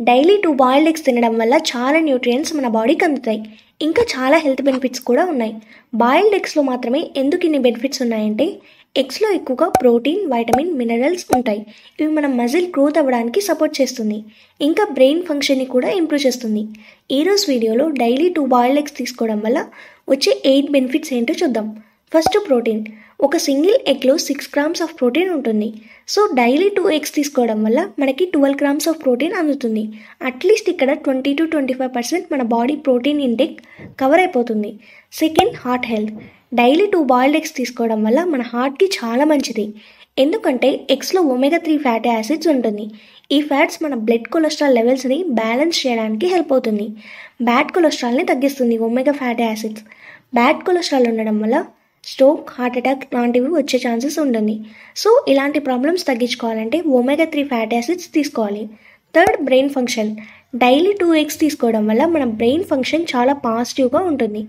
Daily 2 boiled eggs తినడం వల్ల చాలా న్యూట్రియంట్స్ మన బాడీకి అందుతాయి. ఇంకా చాలా హెల్త్ బెనిఫిట్స్ కూడా ఉన్నాయి. బాయిల్డ్ ఎగ్స్లో మాత్రమే ఎందుకు ఇన్ని బెనిఫిట్స్ ఉన్నాయంటే ఎగ్స్లో ఎక్కువగా ప్రోటీన్, వైటమిన్, మినరల్స్ ఉంటాయి. ఇవి మన మజిల్ గ్రోత్ అవ్వడానికి సపోర్ట్ చేస్తుంది. ఇంకా బ్రెయిన్ ఫంక్షన్ని కూడా ఇంప్రూవ్ చేస్తుంది. ఈరోజు వీడియోలో డైలీ 2 బాయిల్డ్ ఎగ్స్ తీసుకోవడం వల్ల వచ్చే 8 బెనిఫిట్స్ ఏంటో చూద్దాం. First, protein. ఒక సింగిల్ ఎగ్లో 6 grams ఆఫ్ ప్రోటీన్ ఉంటుంది. సో డైలీ 2 ఎగ్స్ తీసుకోవడం వల్ల మనకి 12 grams ఆఫ్ ప్రోటీన్ అందుతుంది. అట్లీస్ట్ ఇక్కడ 20 to 25% మన బాడీ ప్రోటీన్ ఇంటేక్ కవర్ అయిపోతుంది. Second, heart health. Daily 2 boiled eggs తీసుకోవడం వల్ల మన హార్ట్కి చాలా మంచిది. ఎందుకంటే ఎగ్స్లో omega-3 ఫ్యాటీ యాసిడ్స్ ఉంటుంది. ఈ ఫ్యాట్స్ మన బ్లడ్ కొలెస్ట్రాల్ లెవెల్స్ని బ్యాలెన్స్ చేయడానికి హెల్ప్ అవుతుంది. బ్యాడ్ కొలెస్ట్రాల్ని తగ్గిస్తుంది omega fatty acids. Bad cholesterol ఉండడం వల్ల స్ట్రోక్, హార్ట్ అటాక్ లాంటివి వచ్చే ఛాన్సెస్ ఉంటుంది. సో ఇలాంటి ప్రాబ్లమ్స్ తగ్గించుకోవాలంటే omega-3 ఫ్యాటీ యాసిడ్స్ తీసుకోవాలి. Third, brain function. Daily 2 eggs తీసుకోవడం వల్ల మన బ్రెయిన్ ఫంక్షన్ చాలా పాజిటివ్గా ఉంటుంది.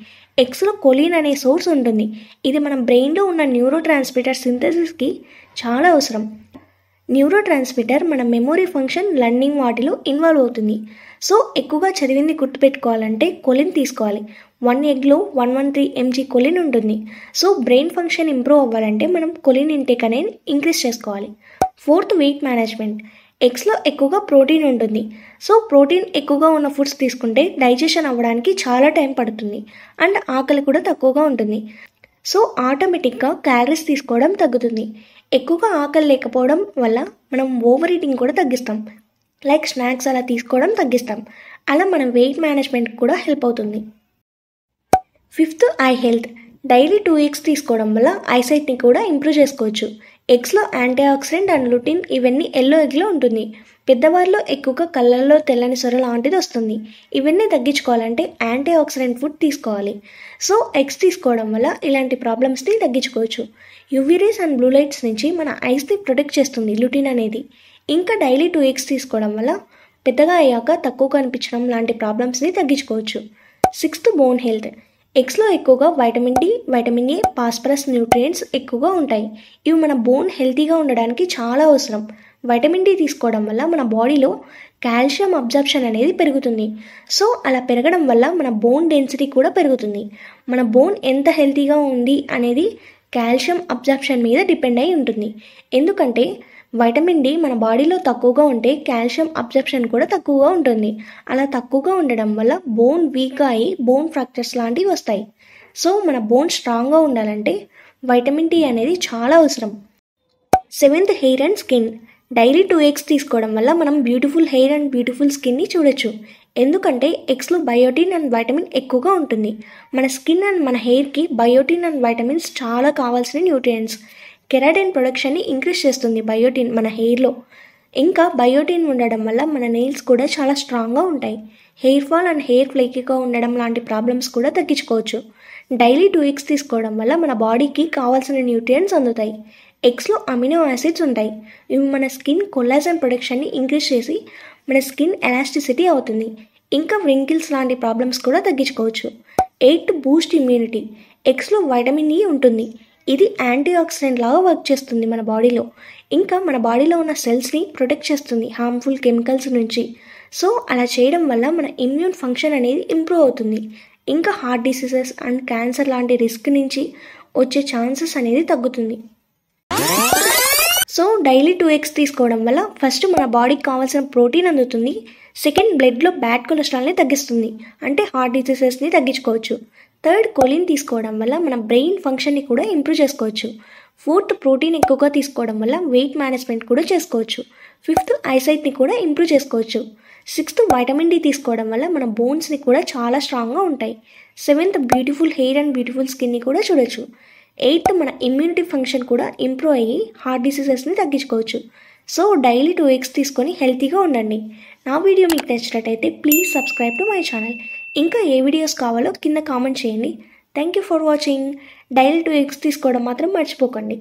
ఎగ్స్లో కొలిన్ అనే సోర్స్ ఉంటుంది. ఇది మన బ్రెయిన్లో ఉన్న న్యూరో ట్రాన్స్మిటర్ సింథసిస్కి చాలా అవసరం. న్యూరో ట్రాన్స్మిటర్ మన మెమొరీ ఫంక్షన్, లర్నింగ్ వాటిలో ఇన్వాల్వ్ అవుతుంది. సో ఎక్కువగా చదివింది గుర్తుపెట్టుకోవాలంటే కొలిన్ తీసుకోవాలి. 1 ఎగ్లో 113 mg కొలిన్ ఉంటుంది. సో బ్రెయిన్ ఫంక్షన్ ఇంప్రూవ్ అవ్వాలంటే మనం కొలిన్ ఇంటేక్ అనేది ఇంక్రీజ్ చేసుకోవాలి. Fourth, weight management. ఎగ్స్లో ఎక్కువగా ప్రోటీన్ ఉంటుంది. సో ప్రోటీన్ ఎక్కువగా ఉన్న ఫుడ్స్ తీసుకుంటే డైజెషన్ అవ్వడానికి చాలా టైం పడుతుంది అండ్ ఆకలి కూడా తక్కువగా ఉంటుంది. సో ఆటోమేటిక్గా క్యాలరీస్ తీసుకోవడం తగ్గుతుంది. ఎక్కువగా ఆకలి లేకపోవడం వల్ల మనం ఓవర్ ఈటింగ్ కూడా తగ్గిస్తాం. లైక్ స్నాక్స్ అలా తీసుకోవడం తగ్గిస్తాం. అలా మన వెయిట్ మేనేజ్మెంట్ కూడా హెల్ప్ అవుతుంది. Fifth, I health. Daily 2 eggs తీసుకోవడం వల్ల ఐసైట్ని కూడా ఇంప్రూవ్ చేసుకోవచ్చు. ఎగ్స్లో యాంటీ ఆక్సిడెంట్ అండ్ లుటిన్ ఇవన్నీ ఎల్లో ఎగ్లో ఉంటుంది. పెద్దవారిలో ఎక్కువగా కళ్ళల్లో తెల్లని సొర లాంటిది వస్తుంది. ఇవన్నీ తగ్గించుకోవాలంటే యాంటీ ఆక్సిడెంట్ ఫుడ్ తీసుకోవాలి. సో ఎగ్స్ తీసుకోవడం వల్ల ఇలాంటి ప్రాబ్లమ్స్ని తగ్గించుకోవచ్చు. UV rays and blue lights నుంచి మన ఐస్ని ప్రొటెక్ట్ చేస్తుంది లుటిన్ అనేది. ఇంకా డైలీ 2 ఎగ్స్ తీసుకోవడం వల్ల పెద్దగా అయ్యాక తక్కువ కనిపించడం లాంటి ప్రాబ్లమ్స్ని తగ్గించుకోవచ్చు. Sixth, bone health. ఎగ్స్లో ఎక్కువగా vitamin D, vitamin A, phosphorus nutrients ఎక్కువగా ఉంటాయి. ఇవి మన బోన్ హెల్తీగా ఉండడానికి చాలా అవసరం. వైటమిన్ డి తీసుకోవడం వల్ల మన బాడీలో కాల్షియం అబ్జర్ప్షన్ అనేది పెరుగుతుంది. సో అలా పెరగడం వల్ల మన బోన్ డెన్సిటీ కూడా పెరుగుతుంది. మన బోన్ ఎంత హెల్తీగా ఉంది అనేది కాల్షియం అబ్జర్ప్షన్ మీద డిపెండ్ అయి ఉంటుంది. ఎందుకంటే వైటమిన్ డి మన బాడీలో తక్కువగా ఉంటే కాల్షియం అబ్జర్ప్షన్ కూడా తక్కువగా ఉంటుంది. అలా తక్కువగా ఉండడం వల్ల బోన్ వీక్గా అయ్యి బోన్ ఫ్రాక్చర్స్ లాంటివి వస్తాయి. సో మన బోన్ స్ట్రాంగ్గా ఉండాలంటే వైటమిన్ డి అనేది చాలా అవసరం. Seventh, hair and skin. Daily 2 eggs తీసుకోవడం వల్ల మనం బ్యూటిఫుల్ హెయిర్ అండ్ బ్యూటిఫుల్ స్కిన్ని చూడొచ్చు. ఎందుకంటే ఎగ్స్లో బయోటిన్ అండ్ వైటమిన్ ఎక్కువగా ఉంటుంది. మన స్కిన్ అండ్ మన హెయిర్కి బయోటిన్ అండ్ వైటమిన్స్ చాలా కావాల్సిన న్యూట్రియంట్స్. కెరాటిన్ ప్రొడక్షన్ని ఇంక్రీజ్ చేస్తుంది బయోటిన్ మన హెయిర్లో. ఇంకా బయోటిన్ ఉండడం వల్ల మన నెయిల్స్ కూడా చాలా స్ట్రాంగ్గా ఉంటాయి. హెయిర్ ఫాల్ అండ్ హెయిర్ ఫ్లేకీగా ఉండడం లాంటి ప్రాబ్లమ్స్ కూడా తగ్గించుకోవచ్చు. డైలీ 2 ఎగ్స్ తీసుకోవడం వల్ల మన బాడీకి కావాల్సిన న్యూట్రియంట్స్ అందుతాయి. ఎగ్స్లో అమినో యాసిడ్స్ ఉంటాయి. ఇవి మన స్కిన్ కొల్లాజన్ ప్రొడక్షన్ని ఇంక్రీజ్ చేసి మన స్కిన్ ఎలాస్టిసిటీ అవుతుంది. ఇంకా వ్రింకిల్స్ లాంటి ప్రాబ్లమ్స్ కూడా తగ్గించుకోవచ్చు. 8, బూస్ట్ ఇమ్యూనిటీ. ఎగ్స్లో వైటమిన్ ఈ ఉంటుంది. ఇది యాంటీ ఆక్సిడెంట్ లాగా వర్క్ చేస్తుంది మన బాడీలో. ఇంకా మన బాడీలో ఉన్న సెల్స్ని ప్రొటెక్ట్ చేస్తుంది హార్మ్ఫుల్ కెమికల్స్ నుంచి. సో అలా చేయడం వల్ల మన ఇమ్యూన్ ఫంక్షన్ అనేది ఇంప్రూవ్ అవుతుంది. ఇంకా హార్ట్ డిసీజెస్ అండ్ క్యాన్సర్ లాంటి రిస్క్ నుంచి వచ్చే ఛాన్సెస్ అనేది తగ్గుతుంది. సో డైలీ 2 ఎగ్స్ తీసుకోవడం వల్ల ఫస్ట్ మన బాడీకి కావాల్సిన ప్రోటీన్ అందుతుంది. సెకండ్, బ్లడ్లో బ్యాడ్ కొలెస్ట్రాల్ని తగ్గిస్తుంది, అంటే హార్ట్ డిసీజెస్ని తగ్గించుకోవచ్చు. థర్డ్, కొలిన్ తీసుకోవడం వల్ల మన బ్రెయిన్ ఫంక్షన్ని కూడా ఇంప్రూవ్ చేసుకోవచ్చు. ఫోర్త్, ప్రోటీన్ ఎక్కువగా తీసుకోవడం వల్ల వెయిట్ మేనేజ్మెంట్ కూడా చేసుకోవచ్చు. ఫిఫ్త్, ఐసైట్ని కూడా ఇంప్రూవ్ చేసుకోవచ్చు. సిక్స్త్, వైటమిన్ డి తీసుకోవడం వల్ల మన బోన్స్ని కూడా చాలా స్ట్రాంగ్గా ఉంటాయి. Seventh, beautiful hair and beautiful స్కిన్ని కూడా చూడొచ్చు. ఎయిత్, మన ఇమ్యూనిటీ ఫంక్షన్ కూడా ఇంప్రూవ్ అయ్యి హార్ట్ డిసీజెస్ని తగ్గించుకోవచ్చు. సో డైలీ 2 ఎగ్స్ తీసుకొని హెల్తీగా ఉండండి. నా వీడియో మీకు నచ్చినట్టయితే please subscribe to my channel. ఇంకా ఏ వీడియోస్ కావాలో కింద కామెంట్ చేయండి. Thank you for watching. Daily 2 eggs తీసుకోవడం మాత్రం మర్చిపోకండి.